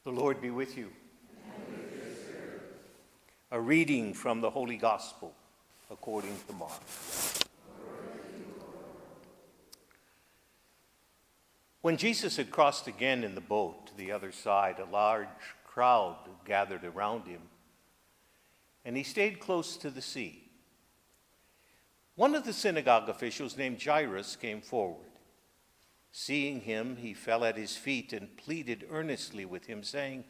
The Lord be with you. And with your spirit. A reading from the Holy Gospel according to Mark. When Jesus had crossed again in the boat to the other side, a large crowd gathered around him, and he stayed close to the sea. One of the synagogue officials named Jairus came forward. Seeing him, he fell at his feet and pleaded earnestly with him, saying,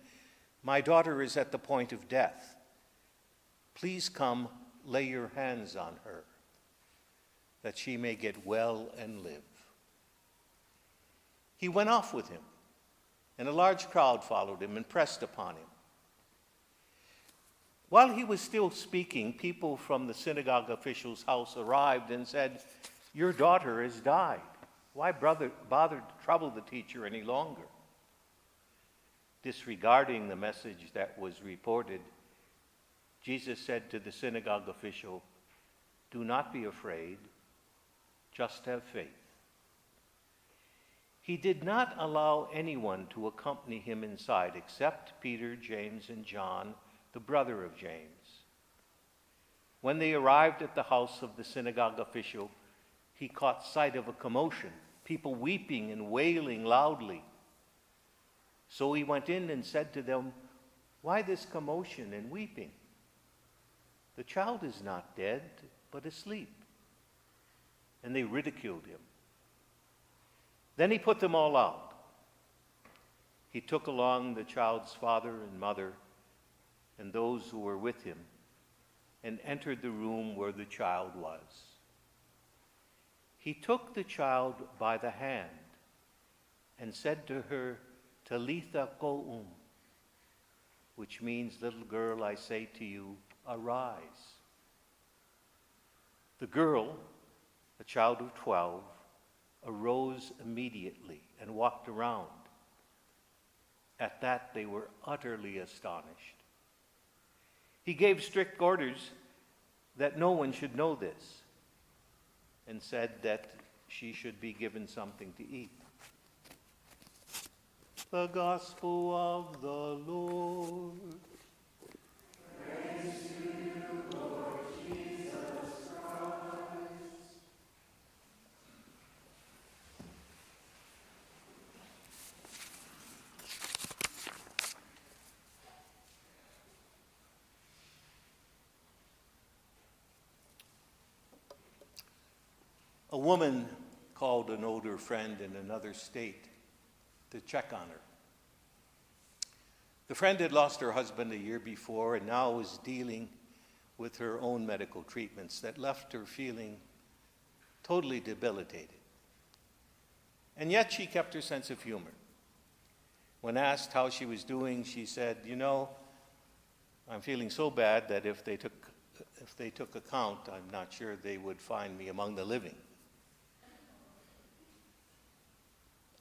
"My daughter is at the point of death. Please come lay your hands on her, that she may get well and live." He went off with him, and a large crowd followed him and pressed upon him. While he was still speaking, people from the synagogue official's house arrived and said, "Your daughter has died. Why bother to trouble the teacher any longer?" Disregarding the message that was reported, Jesus said to the synagogue official, "Do not be afraid, just have faith." He did not allow anyone to accompany him inside except Peter, James, and John, the brother of James. When they arrived at the house of the synagogue official, he caught sight of a commotion, people weeping and wailing loudly. So he went in and said to them, "Why this commotion and weeping? The child is not dead, but asleep." And they ridiculed him. Then he put them all out. He took along the child's father and mother and those who were with him and entered the room where the child was. He took the child by the hand and said to her, "Talitha koum," which means, "Little girl, I say to you, arise." The girl, a child of 12, arose immediately and walked around. At that they were utterly astonished. He gave strict orders that no one should know this, and said that she should be given something to eat. The Gospel of the Lord. Praise to you, Lord Jesus Christ. A woman called an older friend in another state to check on her. The friend had lost her husband a year before and now was dealing with her own medical treatments that left her feeling totally debilitated. And yet she kept her sense of humor. When asked how she was doing, she said, "I'm feeling so bad that if they took account, I'm not sure they would find me among the living."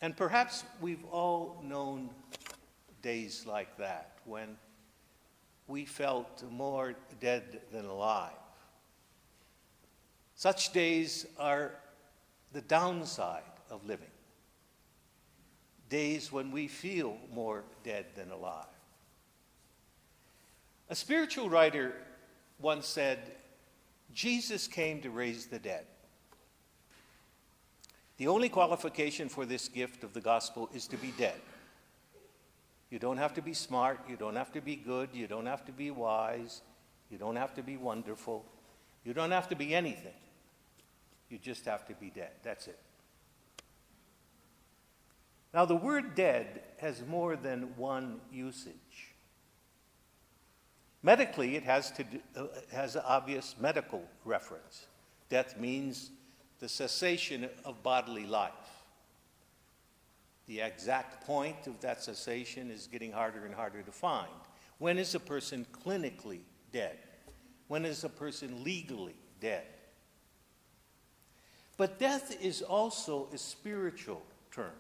And perhaps we've all known days like that, when we felt more dead than alive. Such days are the downside of living. Days when we feel more dead than alive. A spiritual writer once said, "Jesus came to raise the dead." The only qualification for this gift of the gospel is to be dead. You don't have to be smart, you don't have to be good, you don't have to be wise, you don't have to be wonderful, you don't have to be anything. You just have to be dead. That's it. Now, the word dead has more than one usage. Medically, it has an obvious medical reference. Death means the cessation of bodily life. The exact point of that cessation is getting harder and harder to find. When is a person clinically dead? When is a person legally dead? But death is also a spiritual term.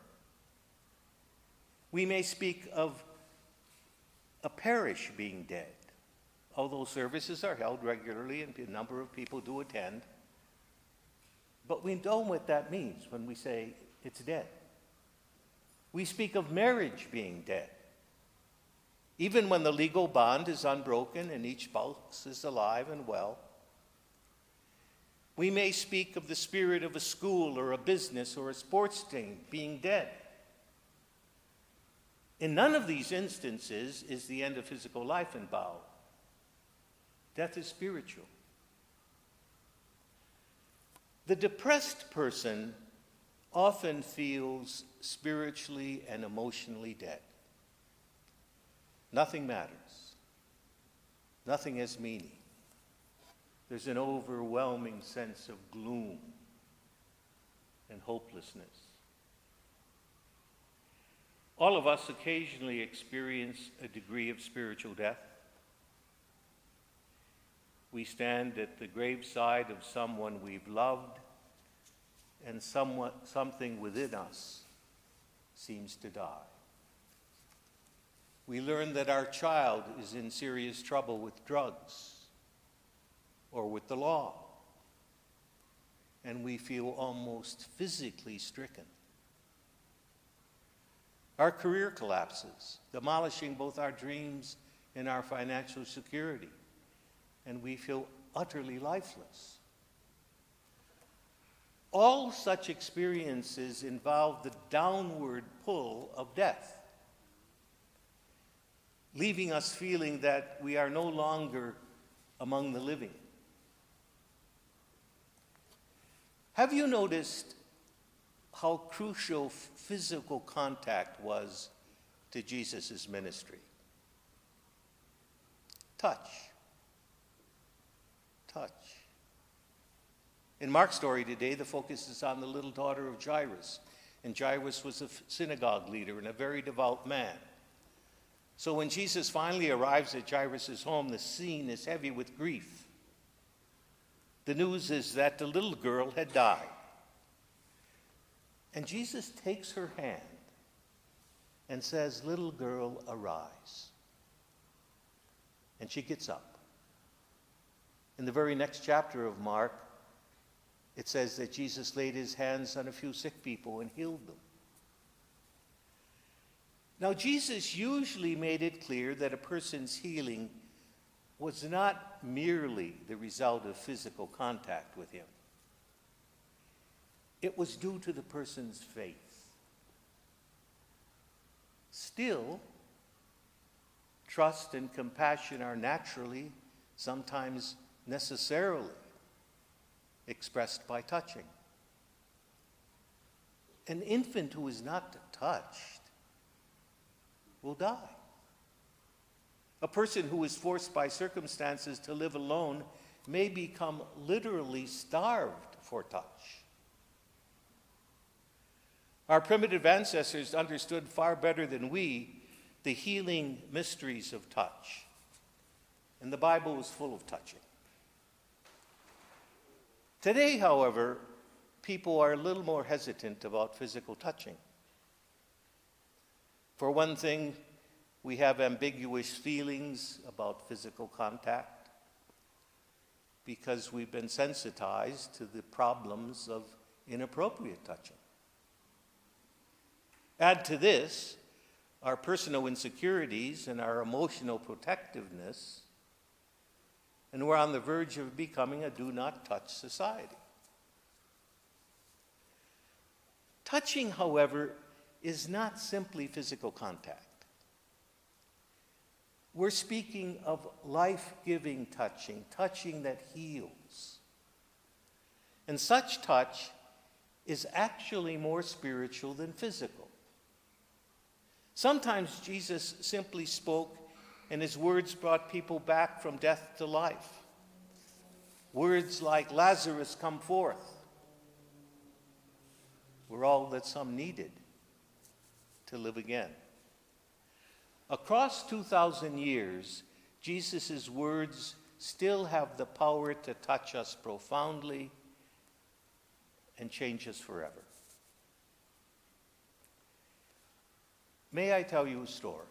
We may speak of a parish being dead, although services are held regularly and a number of people do attend. But we know what that means when we say it's dead. We speak of marriage being dead. even when the legal bond is unbroken and each spouse is alive and well. We may speak of the spirit of a school or a business or a sports team being dead. In none of these instances is the end of physical life involved. Death is spiritual. The depressed person often feels spiritually and emotionally dead. Nothing matters. Nothing has meaning. There's an overwhelming sense of gloom and hopelessness. All of us occasionally experience a degree of spiritual death. We stand at the graveside of someone we've loved, and something within us seems to die. We learn that our child is in serious trouble with drugs or with the law, and we feel almost physically stricken. Our career collapses, demolishing both our dreams and our financial security, and we feel utterly lifeless. All such experiences involve the downward pull of death, leaving us feeling that we are no longer among the living. Have you noticed how crucial physical contact was to Jesus' ministry? Touch. Touch. In Mark's story today, the focus is on the little daughter of Jairus. And Jairus was a synagogue leader and a very devout man. So when Jesus finally arrives at Jairus' home, the scene is heavy with grief. The news is that the little girl had died. And Jesus takes her hand and says, "Little girl, arise." And she gets up. In the very next chapter of Mark, it says that Jesus laid his hands on a few sick people and healed them. Now, Jesus usually made it clear that a person's healing was not merely the result of physical contact with him. It was due to the person's faith. Still, trust and compassion are naturally, sometimes necessarily, expressed by touching. An infant who is not touched will die. A person who is forced by circumstances to live alone may become literally starved for touch. Our primitive ancestors understood far better than we the healing mysteries of touch. And the Bible was full of touching. Today, however, people are a little more hesitant about physical touching. For one thing, we have ambiguous feelings about physical contact because we've been sensitized to the problems of inappropriate touching. Add to this our personal insecurities and our emotional protectiveness, and we're on the verge of becoming a do-not-touch society. Touching, however, is not simply physical contact. We're speaking of life-giving touching, touching that heals. And such touch is actually more spiritual than physical. Sometimes Jesus simply spoke and his words brought people back from death to life. Words like, "Lazarus, come forth," were all that some needed to live again. Across 2,000 years, Jesus' words still have the power to touch us profoundly and change us forever. May I tell you a story?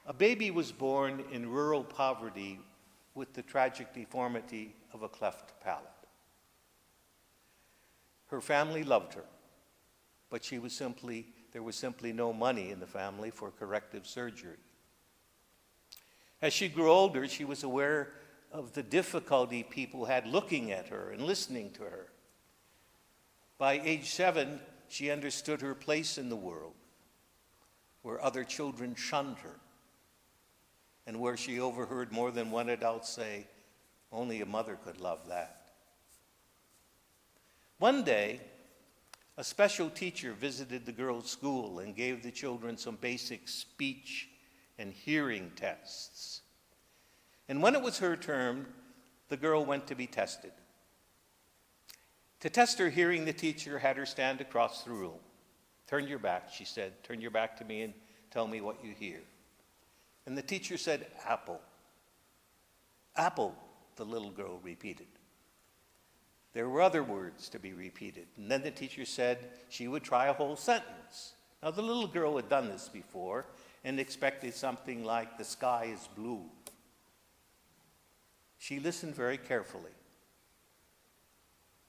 A baby was born in rural poverty with the tragic deformity of a cleft palate. Her family loved her, but she was simply There was simply no money in the family for corrective surgery. As she grew older, she was aware of the difficulty people had looking at her and listening to her. By age 7, she understood her place in the world, where other children shunned her, and where she overheard more than one adult say, "Only a mother could love that." One day, a special teacher visited the girls' school and gave the children some basic speech and hearing tests. And when it was her turn, the girl went to be tested. To test her hearing, the teacher had her stand across the room. "Turn your back," she said. "Turn your back to me and tell me what you hear." And the teacher said, "Apple." "Apple," the little girl repeated. There were other words to be repeated. And then the teacher said she would try a whole sentence. Now, the little girl had done this before and expected something like, "The sky is blue." She listened very carefully.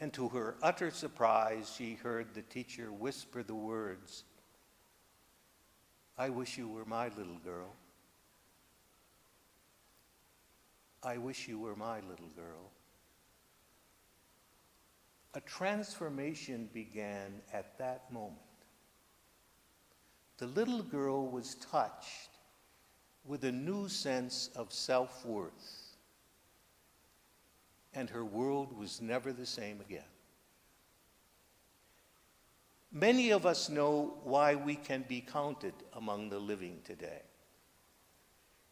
And to her utter surprise, she heard the teacher whisper the words, "I wish you were my little girl. I wish you were my little girl." A transformation began at that moment. The little girl was touched with a new sense of self-worth, and her world was never the same again. Many of us know why we can be counted among the living today.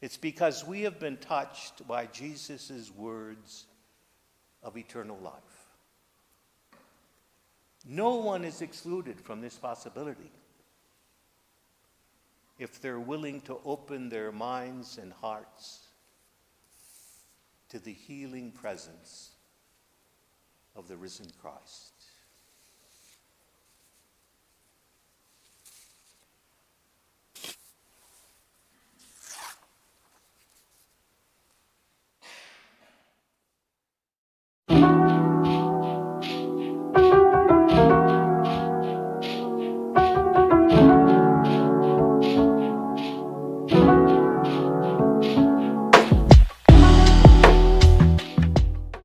It's because we have been touched by Jesus' words of eternal life. No one is excluded from this possibility if they're willing to open their minds and hearts to the healing presence of the risen Christ.